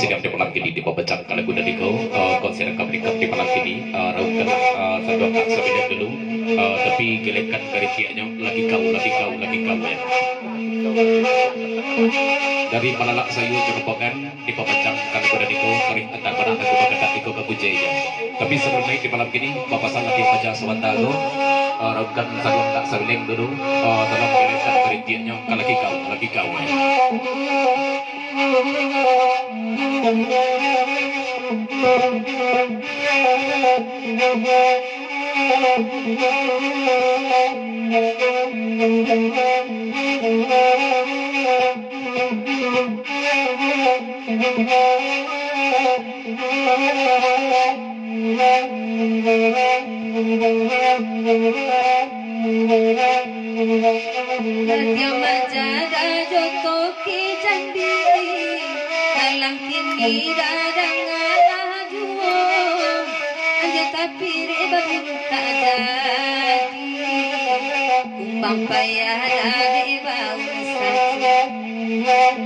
sidang di malam kini di pembacaan kalau guna diko konser rekap di malam kini raukan satu kak sebenarnya dulu tapi gelekan dari tiaknya lagi kau ya dari malalak sayu cerobokan di pembacaan kalau guna diko kari antar barang aku bakal diko ke bujaya tapi sebelumnya di malam kini bapak salah di baca sewantago raukan satu kak sebenarnya dulu tolong gelekan dari tiaknya lagi kau ya.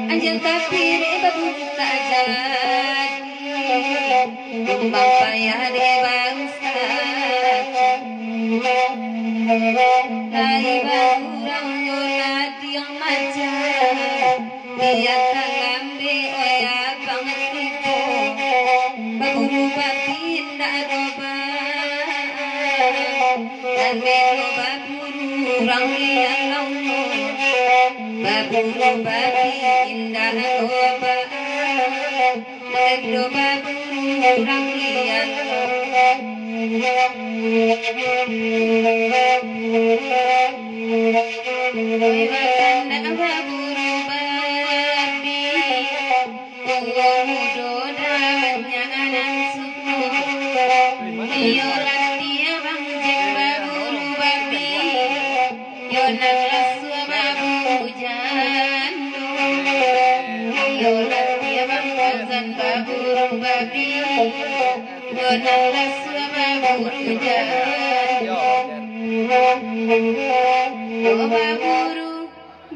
Anjing tapi baru tak jadi kumbang payah di bangsa dari barang nyolad yang macam dia kalam di oya banget itu baburu babinda doba dan belo baburu orang yang lalu baburu babinda doba belo baburu orang yang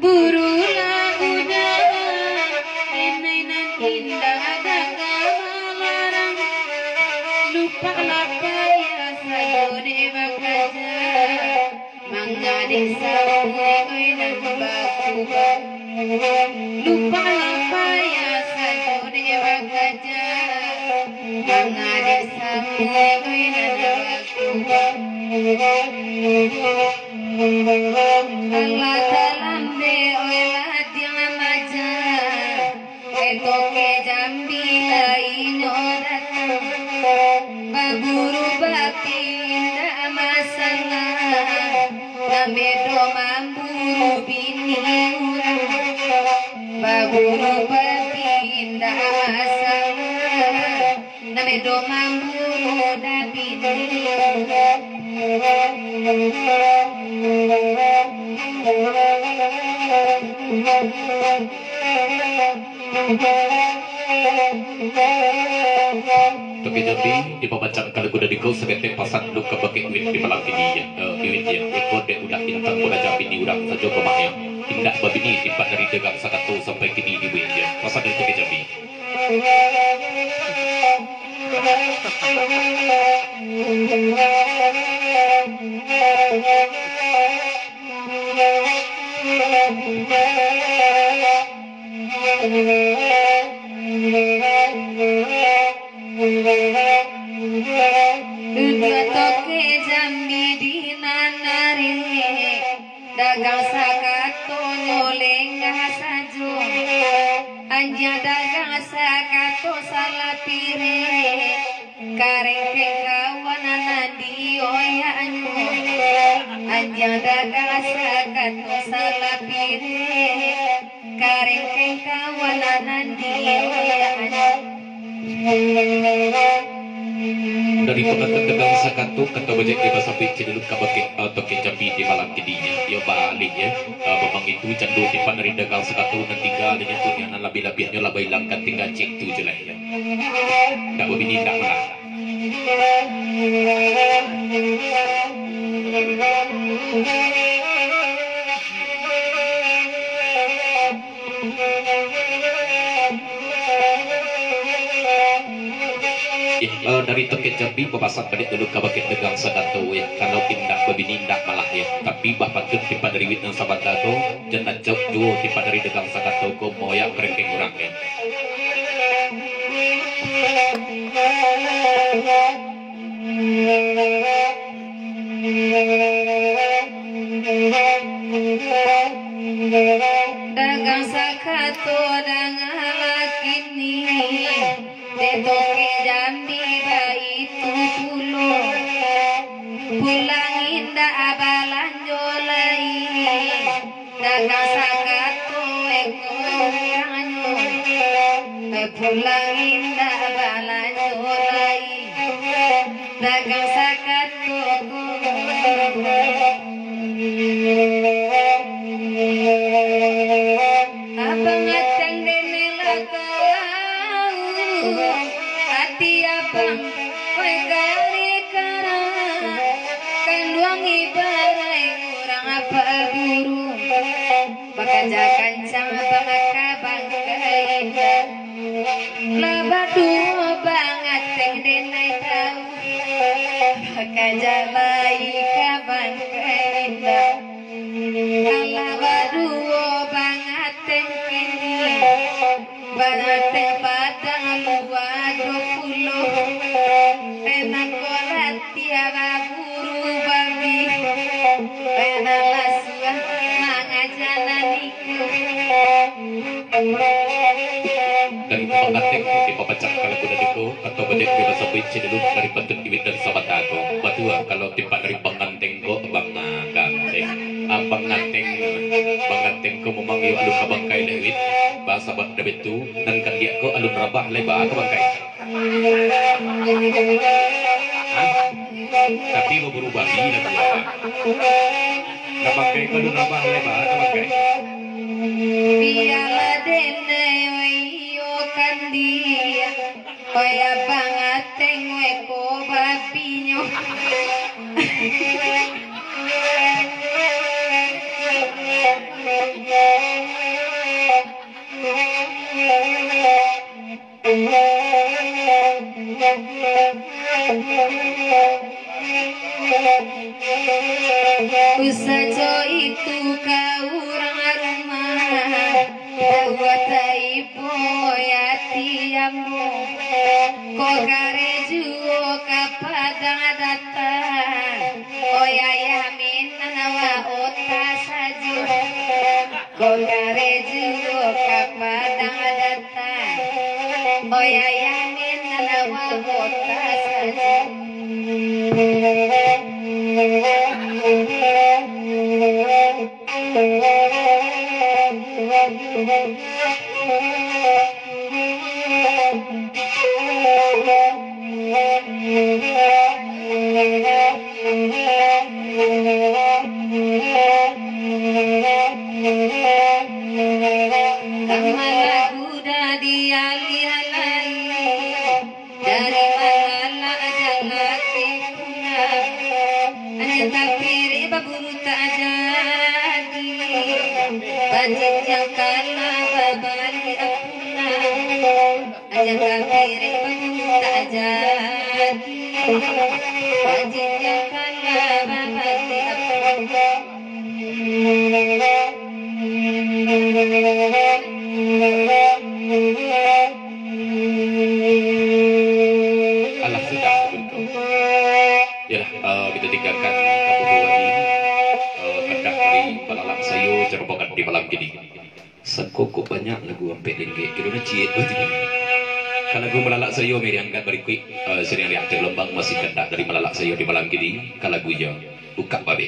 burulah udara mainan indah dagang malarang lupa lapaya sayo dewa kaja mangga desa oi dan baku lupa lapaya sayo dewa kaja mangga desa oi dan baku Allah dalam de olah dia maja eto ke jambi lainyo datang baburu baki indah masana namedo mamburu bini urang baburu baki indah masana namedo mamburu da bini Toki Jambi di pembacaan kalau kuda dikau sebentar pasang luka bagi uin di malam ini uin dia ikut dia udah intang kuda Jambi di urang saja pemahnya tindak babi ini timpak dari degang sakatu sampai kini di uin dia pasang dari Toki Jambi Toke Jambi di nanare dagang sakato nyolenga sajo anja dagang sakato salapire kareke kawanana di oya anyo anja dagang sakato salapire kareke kawanana di oya anyo dari penonton dagang sakatu kata bajak di bahasa pici dulu kabake Toki Jambi di malam kininya dia balik ya memang itu candu timpan dari dagang sakatu dan tinggal dengan tu yang lebih-lebihnya labai langkat tinggal cek tu je lah ya tak berbini tak malah dari Tokyo Jambi pepasan balik dulu ke bakit dagang sadato ya kalau tindak bebinindak malah ya tapi bah patut tipa dari wit ng sabadato jangan jauh duo tipa dari dagang sadato ko moya kerengkeng urang ya dagang sakato dangalakini Tetoke Jambi baitu pulo pulang indah abalan jolai dagang sakato ekoranyo pulang indah abalan jolai dagang sakato abang atang denela hati abang kowe kali karang kanduang ibarai kurang apa buru bakaja kancang bangakabang kainda labadu bangat teng denai tau bakaja bayi kabang kainda labadu bangat teng kini banate padang luar 20 enak kolat tiara buru babi enak lasuah mangajananiku dari pengateng di papacak kalau kuda deko atau badek bebas sabit cenderung dari patut diwit dari sahabat aku batua kalau tipa dari penganteng ko abang nganteng abang nganteng ko memanggil alun kabangkai lewit bahasa bat debit tu dan kan dia ko alun rabah lebar kabangkai tapi berburu babi lah gua kabangkai ko alun rabah lebar kabangkai biarlah dene yo kandia kaya banget tengwe ko babinyo Usajo itu kau orang rumah Dawata ibu ya tiamu Ko karejuo kapadang datang O ya yamin nawa ota saju Ko karejuo kapadang datang O ya yamin nawa ota saju Allah sudah begitu. Yalah, kita tinggalkan kabupaten ini. Hendak dari malam sayo cerbokan di malam gini. Sekokok banyak lagu sampai dengge. Kira ciet betul. Kalau gue melalak sayo meriangkan berikut sering lihat lembang masih hendak dari melalak sayo di malam gini. Kalau gue jauh buka babe.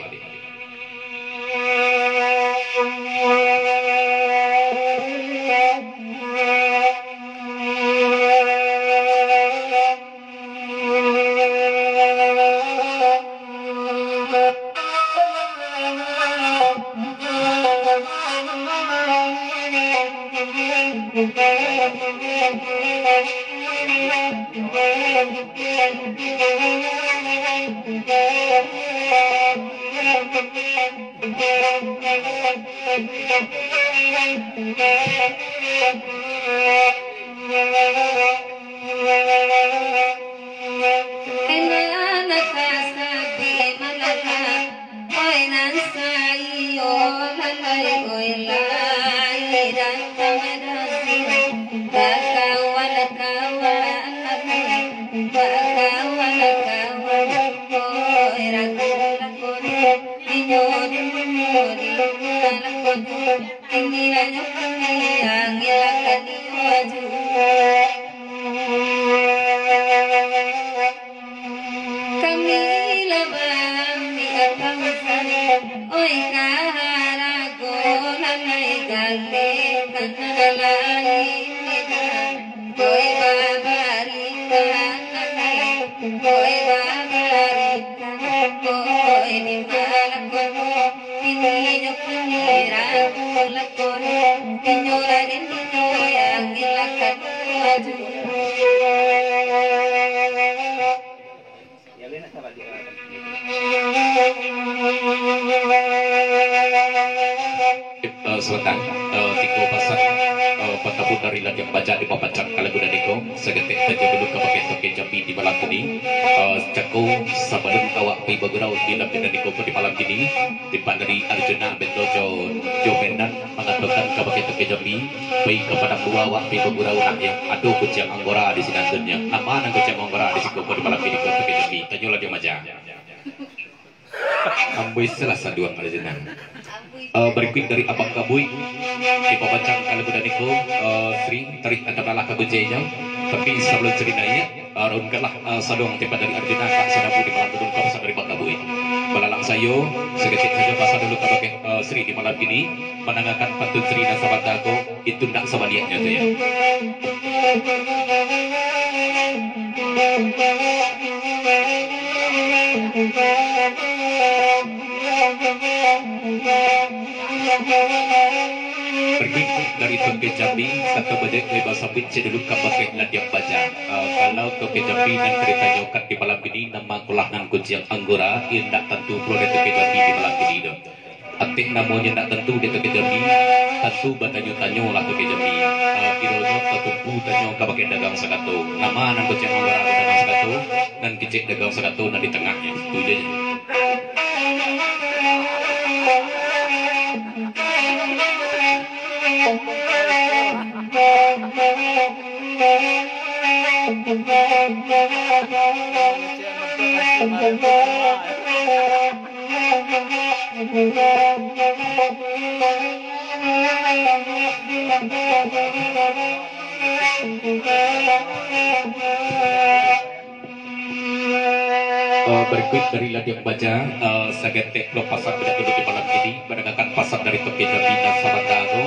Selatan tiko pasang patabu dari lagi baca di papacan kalagunan niko segetik saja dulu ke pakai toke jambi di malam ini cako sebelum awak pi bagurau di lapisan niko di malam ini di dari Arjuna Bendojo Jomenan mengatakan ke pakai toke jambi baik kepada dua awak pi bagurau nak yang aduh kucing anggora di sini nantinya nama nang kucing anggora di sini di malam ini toke jambi tanyo lagi maja ambil salah satu dua Arjuna berikut dari Abang Kabui di pembacaan kalagunan niko Sri tarik antara kabujenya tapi sebelum ceritanya runkanlah sadong tempat dari Arjuna Kak Sadabu di malam gedung kawasan dari Bang Kabui balalang sayo seketik saja pasal dulu kepada Sri di malam ini menangakan pantun Sri dan sahabat aku itu tidak sebaliannya tuh ya. Berikut dari Toke Jambi kata badai bahasa Bince dulu kapakai nadiak baca kalau Toke Jambi dan cerita nyokat di malam ini nama kulahan kucing anggora tidak tentu perlu di Toke Jambi di malam ini dong atik namanya tidak tentu di Toke Jambi tentu batanyo-tanyo lah Toke Jambi kironya tertumpu tanyo kapakai dagang sekato nama nang kucing anggora dagang sekato dan kicik dagang sekato dan di tengahnya itu aja. Berikut dari ladang baca sagetek lo pasar tidak dulu di malam ini mendengarkan pasar dari Toke Jambi dan Sahabat Dago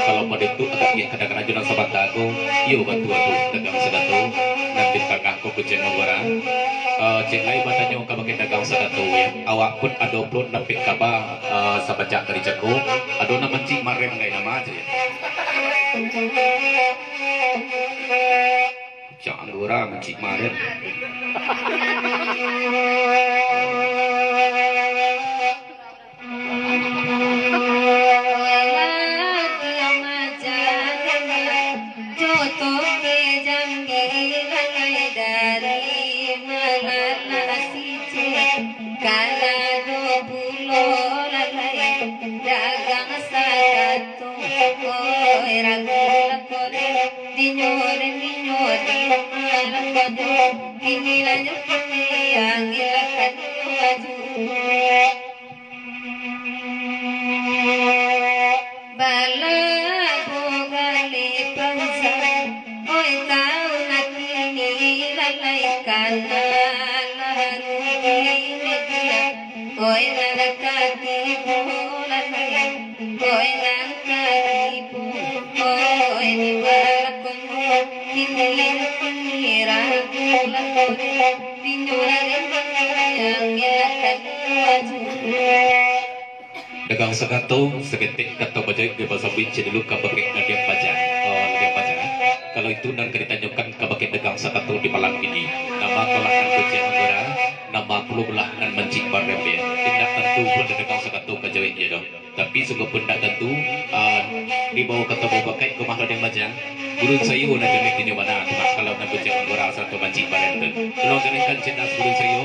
kalau pada itu agak dia kadang-kadang ajunan Sahabat Dago iyo batu-batu dagang sedato dan di tengah ko kucing ngora cek lain batanya kabakin dagang sedato ya awak pun ada upload napik kaba sabajak dari jago ada nama cik marem ngai nama aja ya jangan orang cik marem dagang sekato seketik kata baca ke bahasa Bince dulu kabakai nadiak baca nadiak baca kalau itu dan ditanyakan kabakai dagang sekato di malam ini nama kolahan kucing anggora nama perlu belahan mencik barem ya tidak tentu pun dagang sekato kejawet ya dong tapi sungguh pun tidak tentu di bawah kata bakai ke mahal yang baca burung sayu nak jenis ini mana kalau nak kucing anggora satu mencik barem tu kalau jeniskan cinta burung sayu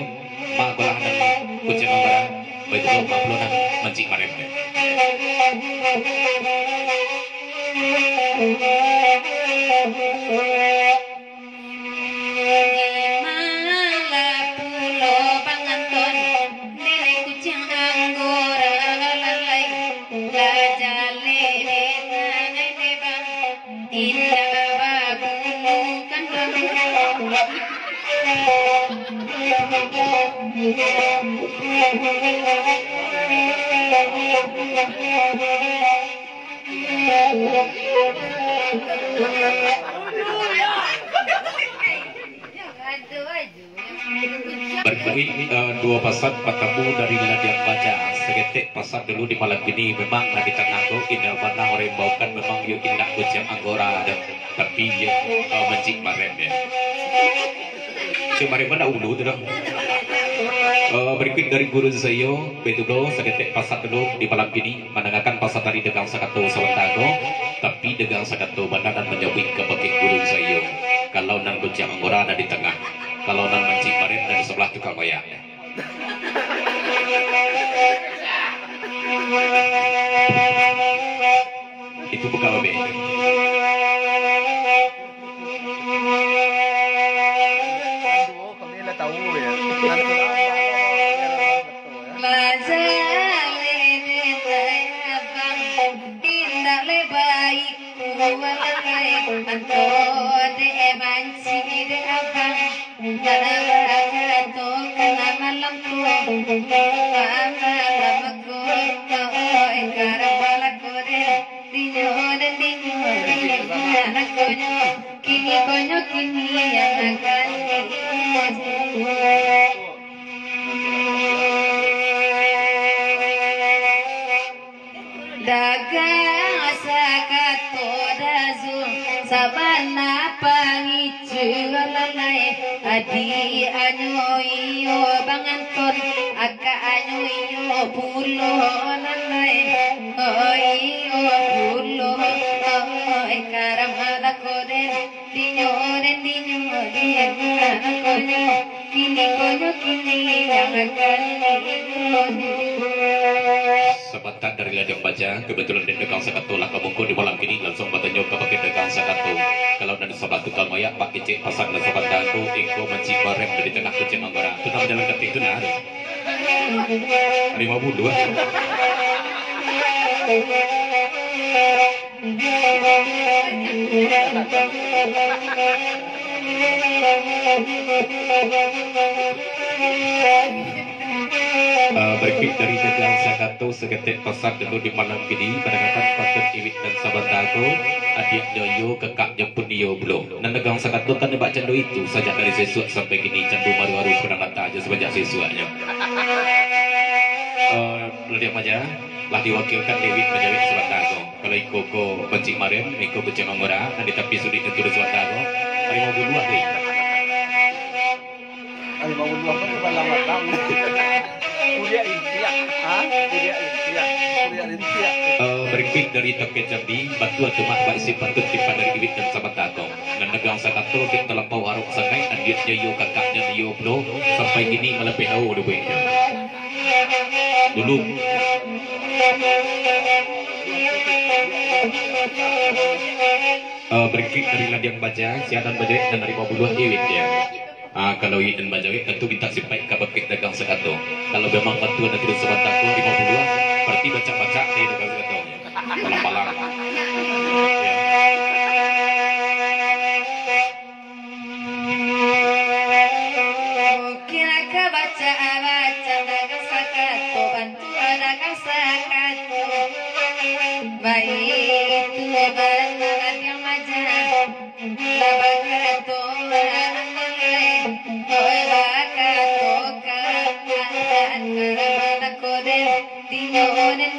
mak kolahan kucing anggora baik itu mak perlu nak mencik barem tu malah pulo panganton nilai kucing anggora lalai gajale nene bang indah babulu kan Berbagi dua pasar patamu dari Ladiang Baja segetek pasar dulu di malam ini memang di tengahku indah mana orang baukan memang yuk indah kucing anggora ada tapi ya mencik marem ya cuma mana ulu tu dah berikut dari guru saya betul segetek pasar dulu di malam ini mendengarkan pasar dari Degang Sakato Sawantago tapi Degang Sakato bandaran menjawab ke bagi guru saya kalau nang kucing anggora ada di tengah kalau nan mencik marem dari sebelah tukang bayar itu bukan lebih kini banyak kini yang akan dagang sakato dazu sabana pangicu lalai adi anyo iyo banganton aga anyo iyo pulo lalai oh iyo pulo oh karam ada koden dinyo konyo kini yang akan sebentar dari Ladiang Baja kebetulan di Degang Sakato lah kamu di malam ini langsung bertanya ke pakai Degang Sakato kalau dari sebelah tukang maya pak kecik pasang dan sobat daku iko mencik barem dari tengah kucing anggora itu nama jalan kaki itu nah 52 berikut dari Degang Sakato segetek pasar dulu di malam ini pendengarkan pasar Iwit dan sahabat dago adik Joyo kekak jemput dia belum dan Degang Sakato kan nebak candu itu sejak dari sesuatu sampai kini candu baru-baru pernah kata aja sebanyak sesuatunya Ladiang Baja lah diwakilkan Dewi menjawab sahabat dago kalau Iko bencik marem Iko bencik anggora dan di tepi sudut itu sahabat dago 52 deh 52 kan cuma lama tahun kuliah intiak berikut dari Tokyo Jambi batu atau mak isi patut tipan dari Iwit dan sahabat dago dan Degang Sakato di terlampau haruk sangai adik Joyo kakaknya Dio Blo sampai kini melebihi hau dulu berikut dari Ladiang Baja siaran Bajawik dan dari 52 Iwit ya kalau Iwit dan Bajawik tentu kita simpai ke pakai Degang Sakato kalau memang batu ada terus sahabat dago 52 berarti baca-baca di Degang Sakato palang-palang kira ke baca Degang Sakato bantu Degang Sakato baik itu banget yang majah labakato oi bakato kan karena kode dinyo anak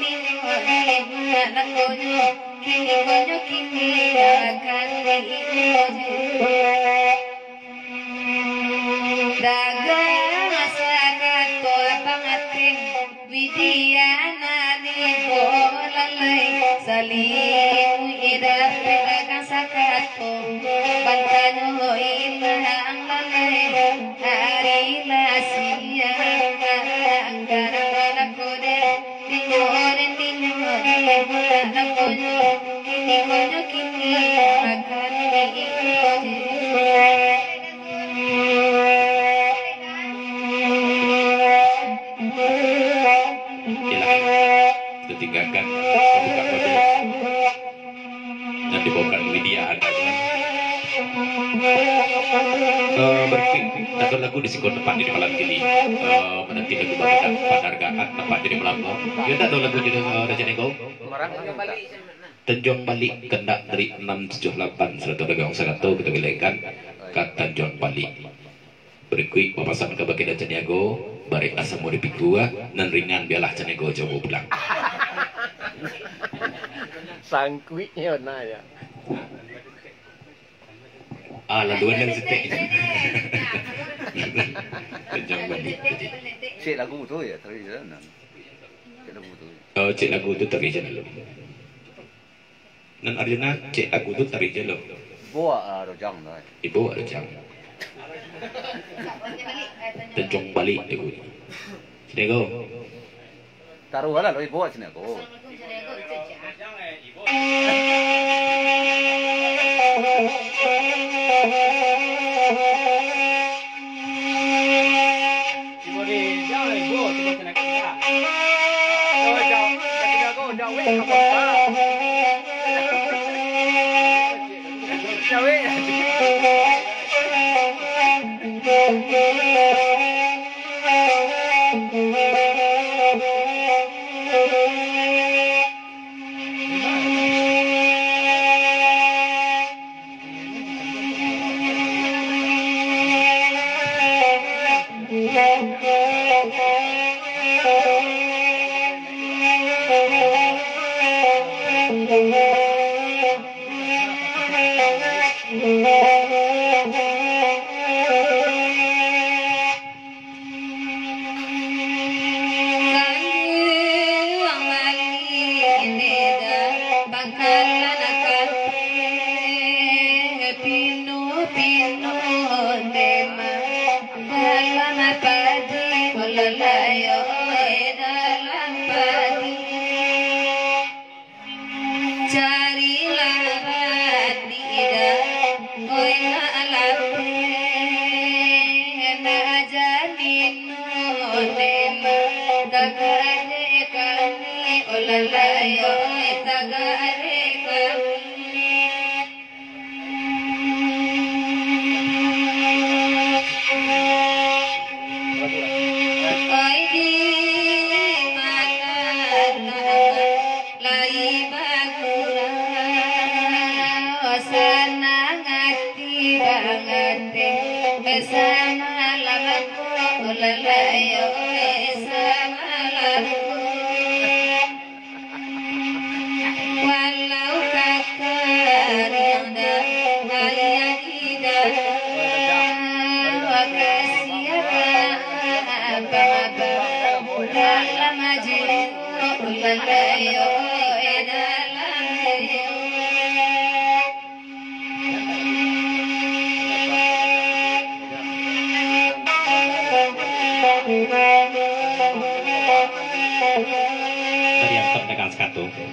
konyo kini akan dagang sakato pangating widiana ni bolalay saling idap dagang sakato bantanyo ilang lalay harila siya ang karang anak ko din dinyo anak konyo Berarti satu lagu di sikon tempat di malam kini menanti lagu bagadang penghargaan tempat di malam kau ya tak tahu lagu jadi Raja Nego Tanjung Balik kendak dari 678 serta dagang 100 kita wilayahkan ke Tanjung Balik berikut papasan ke bagian Raja Nego barik asam mau dipikua dan ringan biarlah Raja Nego jauh pulang Sangkuitnya nah ya. Laluan yang setek Tanjung Balik Cik lagu tu ya tradisional. Cik lagu tu. cik lagu itu tradisional nan Arjuna cik lagu itu tradisional Bawa rojang dah. ibu ada jam Tanjung Balik lagu ini sini go Taruh lah lebih bawa sini aku. Ibu di jangan ibu tu kena kena. Jauh jauh kena aku jauh weh kamu. Jauh weh.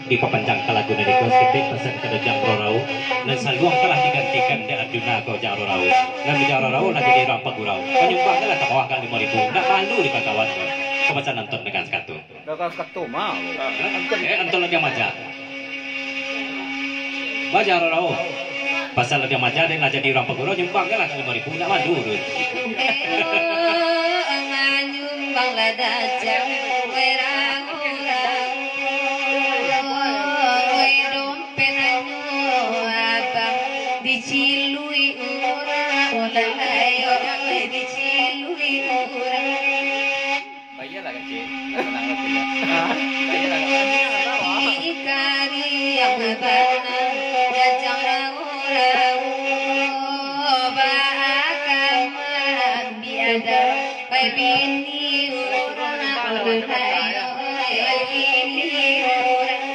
di papanjang lagu dari kau seketik pesan ke Jang Rorau dan saluang telah digantikan di Arjuna kau Jang Rorau dan Jang Rorau lagi di Rampak Gurau penyumbang lah tak bawah kali 5.000 nak malu di kawan kau kau baca nonton dengan sekatu Dah satu mah. anton lagi maja baca Rorau pasal lagi maja dan lah jadi Rampak Gurau nyumbang lah kali 5.000 nak malu nyumbang lah dajang dicilui orang olalayo dicilui orang Bayarlah kecil. Bayarlah ikari yang bana jajang orang bakal biada bini orang olalayo bini orang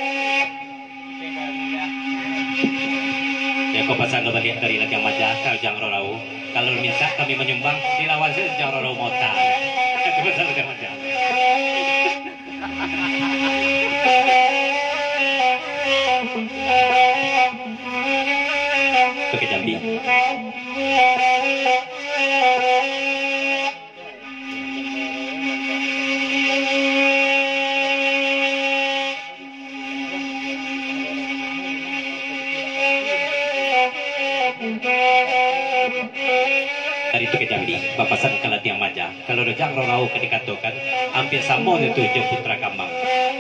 kau pasang kembali dari lagi maja kau Jang Rorau kalau minta kami menyumbang dilawan saja Jang Rorau mota itu pasang lagi maja pakai jambi dari itu ke Jambi papasan ke Latiang Maja kalau rejang rau kedikatokan hampir sama itu jo putra kambang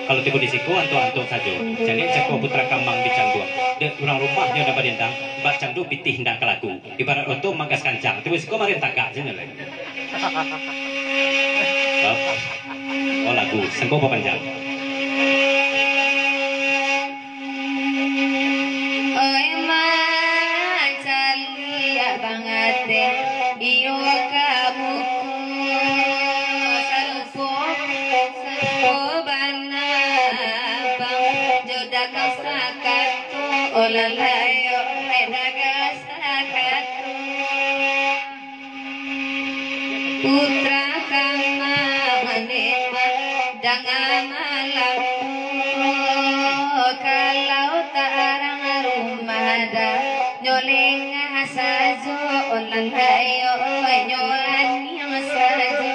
kalau tiba di siku antuk saja jadi ceko putra kambang di Cangduang de orang rumahnya udah badentang mbak Cangdu pitih ndak kelaku ibarat oto mangkas kancang tiba siku marin tagak sini lagi oh lagu sengko panjang iyo kamu sarpo banabang joda kasakatu olalayo enaga sakatu putra kama manema dengan malam kalau tarang rumah dah nyoleng sajo olan hayo nyolan yang sajo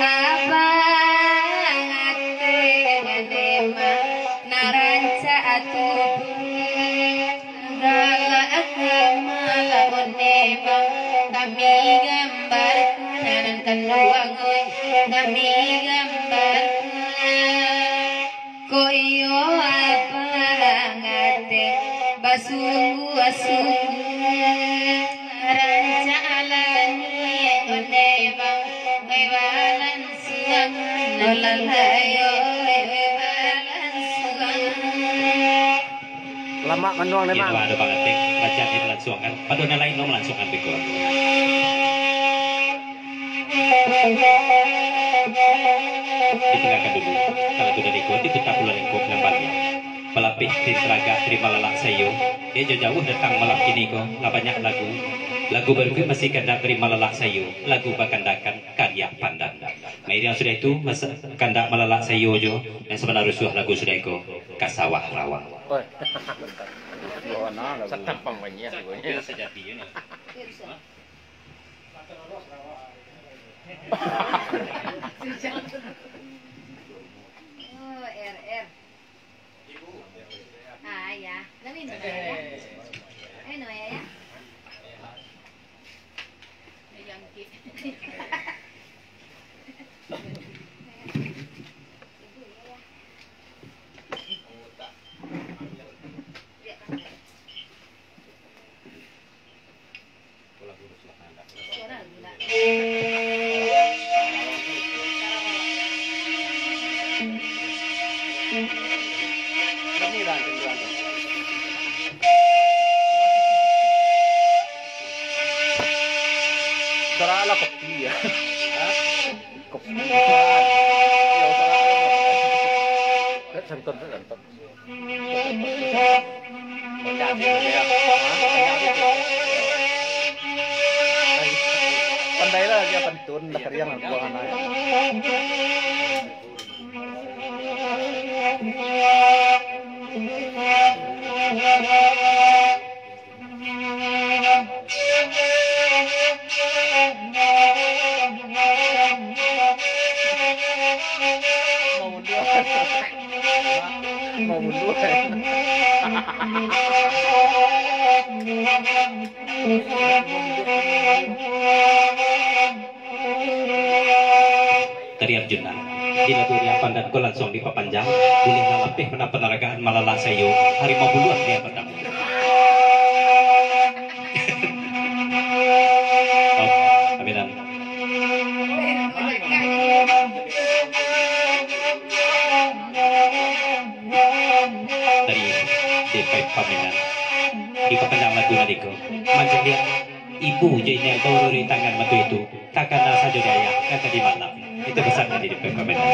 apa ngate nganema naranca atu dala agama laonema kami gambarkan dan kanduang kami gambarkan koyo basunggu ranca alani onebang wewalan siang nolalayo wewalan siang lama manuang ini memang ada banget deh baca ini langsung kan padahal lain nom langsung kan beko ditinggalkan dulu kalau sudah ikut itu tak pulang ikut nampaknya pelapis teraga terima lalak sayo dia jauh datang malam kini ko lah banyak lagu baru masih kandak terima lalak sayo lagu bakandakan karya pandan nah ini yang sudah itu masa kandak melalak sayo jo yang sebenarnya rusuh lagu sudah itu kasawah rawa setempang banyak sejati ini oh RR ah ya namin na ya ano ya ayang ki Sarala kopi ya. Kopi. Santan. Pandai lah dia pantun nak riang nak buang anak. Mau mundur. dari Arjuna di lagu Riapan dan ko langsung di papanjang boleh nalapih penaragaan malala sayo harimau buluan dia bertamu oh, aminan dari DP Paminan di papanjang lagu nadiko macam dia ibu jadinya baru di tangan batu itu takkan nasa jodaya kata di mana itu pesan dari DP Paminan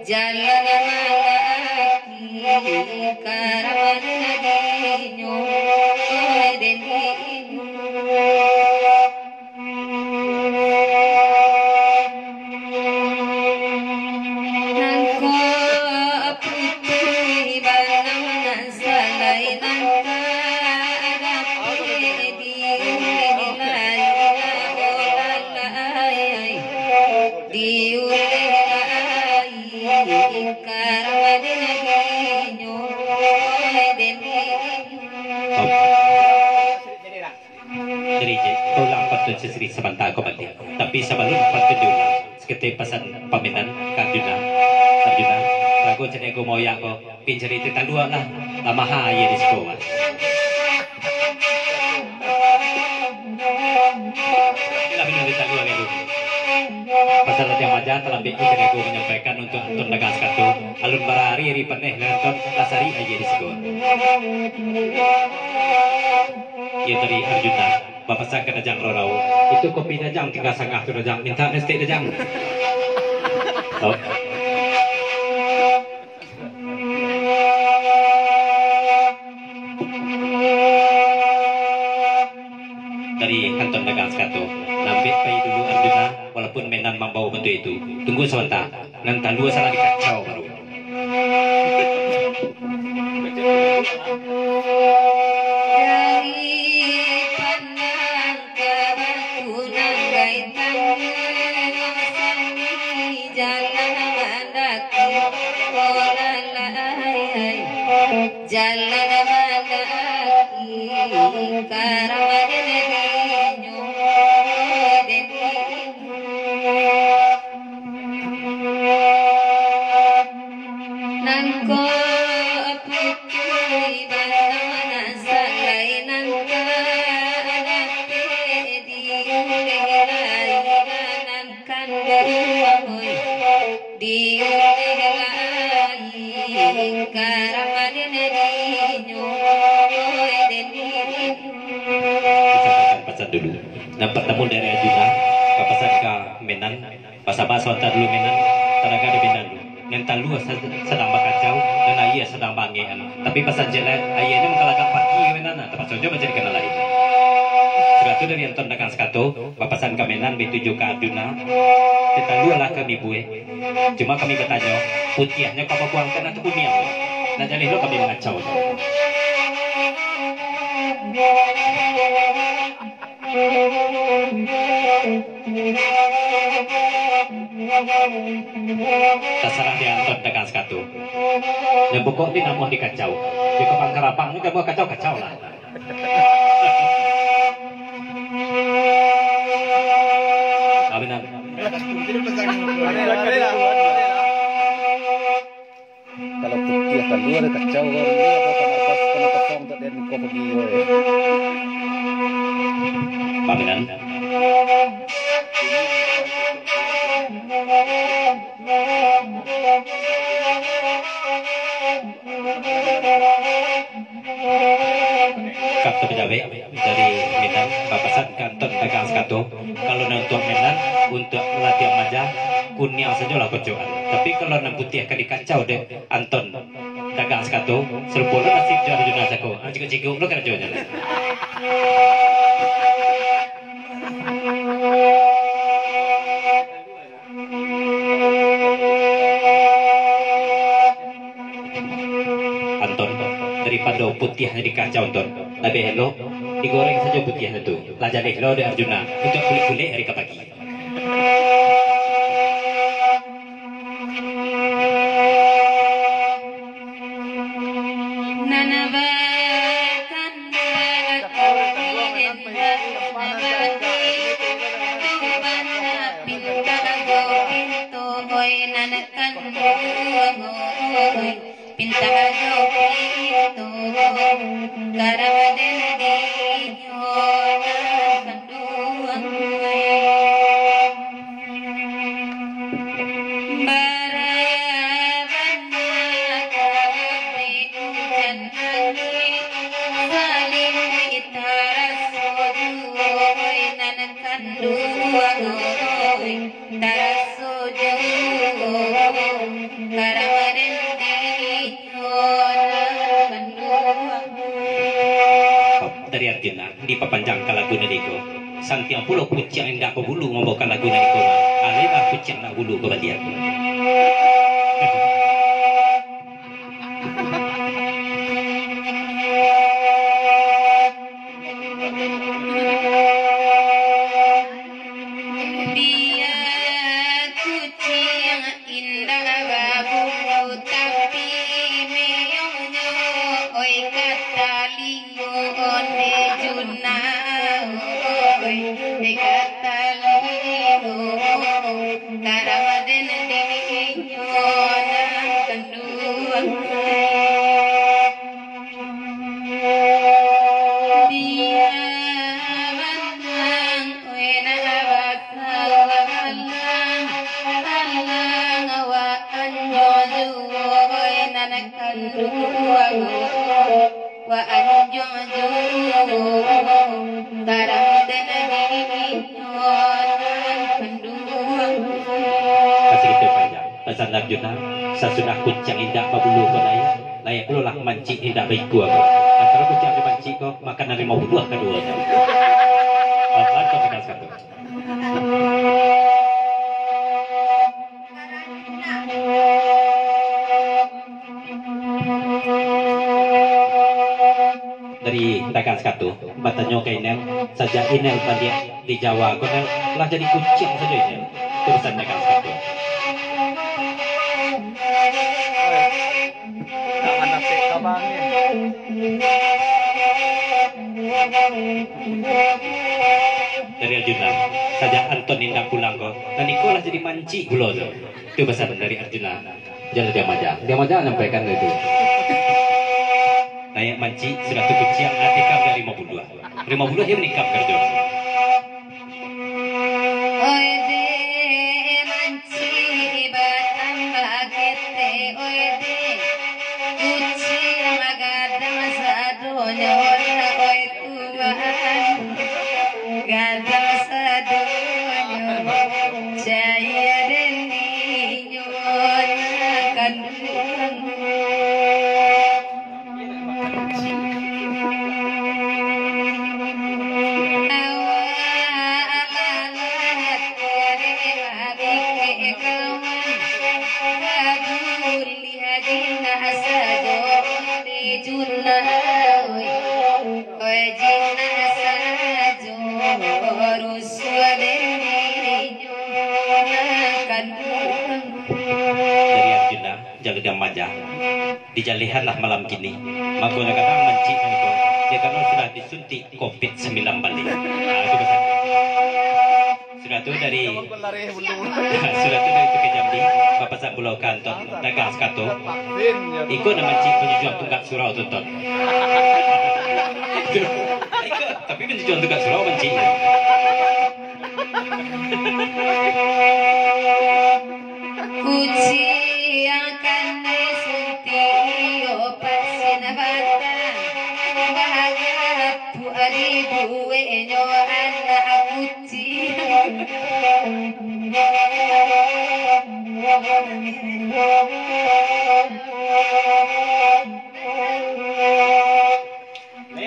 jalan malaki karaman nadinyo deninu nangko putih banang salay nangka Dari ulang patun sesri sebentar kau balik. Tapi sebelum patun diulang, seketika pesan pamitan Arjuna. Arjuna, ragu jadi aku mau ya kau pincari tentang dua lah. Lama hari di sekolah. Kita minum tentang dua gitu. Pasal yang majah telah bikin jadi aku menyampaikan untuk Anton Dagang Skato. Alun barari ri peneh lanton lasari aja di sekolah. Ya dari Arjuna, Bapak saya ke Dajang Rorau. Itu kopi Dajang tinggal sangat tu Dajang. Minta nesti Dajang. Oh. Dari Anton Dagang Skato, nampik pai dulu Arjuna, walaupun menan membawa bentuk itu. Tunggu sebentar, nanti dua salah dikacau baru. Jalan malaki karaman nadinyo deninu nangko putih banang salay nangka adape diulay nangkan beruahoy diulay karaman nadinyo deninu Kita pesan dulu. Dan pertemu dari Arjuna, ke pesan ke Menan, bahasa-bahasa dulu Menan, tenaga di Menan dulu. Nanti lu sedang berkacau dan ayah sedang banggaan. Tapi pesan jalan ayahnya mengkalahkan pagi ke Menan, tempat saja menjadi kenal lain. Sudah itu dari Anton Dagang Skato, pesan ke Menan dituju ke Arjuna. Kita lu lah kami bue. Cuma kami bertanya, putihnya kau buangkan atau kuning? Nah jadi lu kami mengacau. Terserah di Anton Dagang Skato. Yang pokok di namuh dikacau. Di kepang kerapang ini kamu kacau-kacau lah. Kawinan. Kalau putih akan luar kacau kan ini apa kalau kosong tak dan kau pergi Paminan. Kata pejabat dari Medan, Bapasan Kantor Dagang Skato. Kalau untuk Medan, untuk latihan majah, kuning saja lah kocokan. Tapi kalau nang putih akan dikacau deh Anton Dagang Skato. Serupolo nasib jauh Arjuna Sako. Cikgu-cikgu lo kan jauhnya. Anton, daripada putihnya dikacau Anton, lebih elok digoreng saja putihnya itu. Lajar deh lo dari Arjuna untuk kulit-kulit hari ke pagi. di papanjang ka lagu niko. Santiang pulau pucang indah ko bulu ngomongkan lagu niko mah. Aleba pucang nak bulu ko dia. Dia kucing indah babu tapi meongnya oi kata lingo one juna oi kata lingo karamaden dinyo nan kanduang dia manang wena bakalang alang wa anjoju wena nakanduang wa anjoju karamaden dinyo nan kanduang. Kasih kita panjang. Pesan Arjuna, sasudah kucang indah pabulu ko na yan. Layak lo lah manci indah baik gua ko. Antara kucang di manci ko, maka nari mau buah kedua nya. Apa kau bekas kata? Dari rekan sekatu, batanya kainel saja inel tadi di Jawa ko na lah jadi kucing saja ini. Terusan rekan sekatu. Jangan nasi kabangnya. Dari Arjuna saja Anton indah pulang kok dan Nikolas jadi manci gulo tuh. Itu pesan dari Arjuna. Jangan dia maja nyampaikan itu. Naik manci sudah tuh kuciang atikam dari 52 dia menikah kerja. Oi de manci batam bagete oi de kucing magadang sadonya oi tuan gadang sadonya jaya deni nyona kandung. Dari Arjuna jaga dia maja dijalihanlah malam kini makanya kadang manci itu dia karena sudah disuntik COVID-19 balik. Itu pesan sudah tuh dari sudah tuh dari Tuke Jambi Bapak Sak Pulau Kanton dagang skato ikut nama manci penjujuan tunggak surau tonton. Ikut tapi penjujuan tunggak surau manci. Kucing akan suntik pasin batang bahagia pu aribu enyo anak kucing.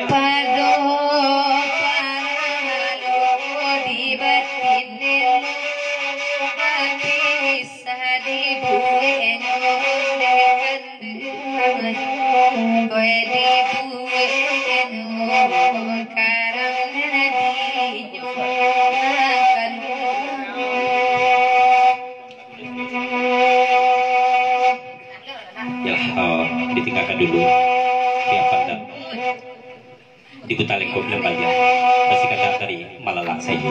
Pado palo di batin bisa dibuenyo koe dibuenyo karang dinyo kan Ya, ditinggalkan dulu tiap pandang di Butalengkop Lembaga masih kata dari Malalak Sayu.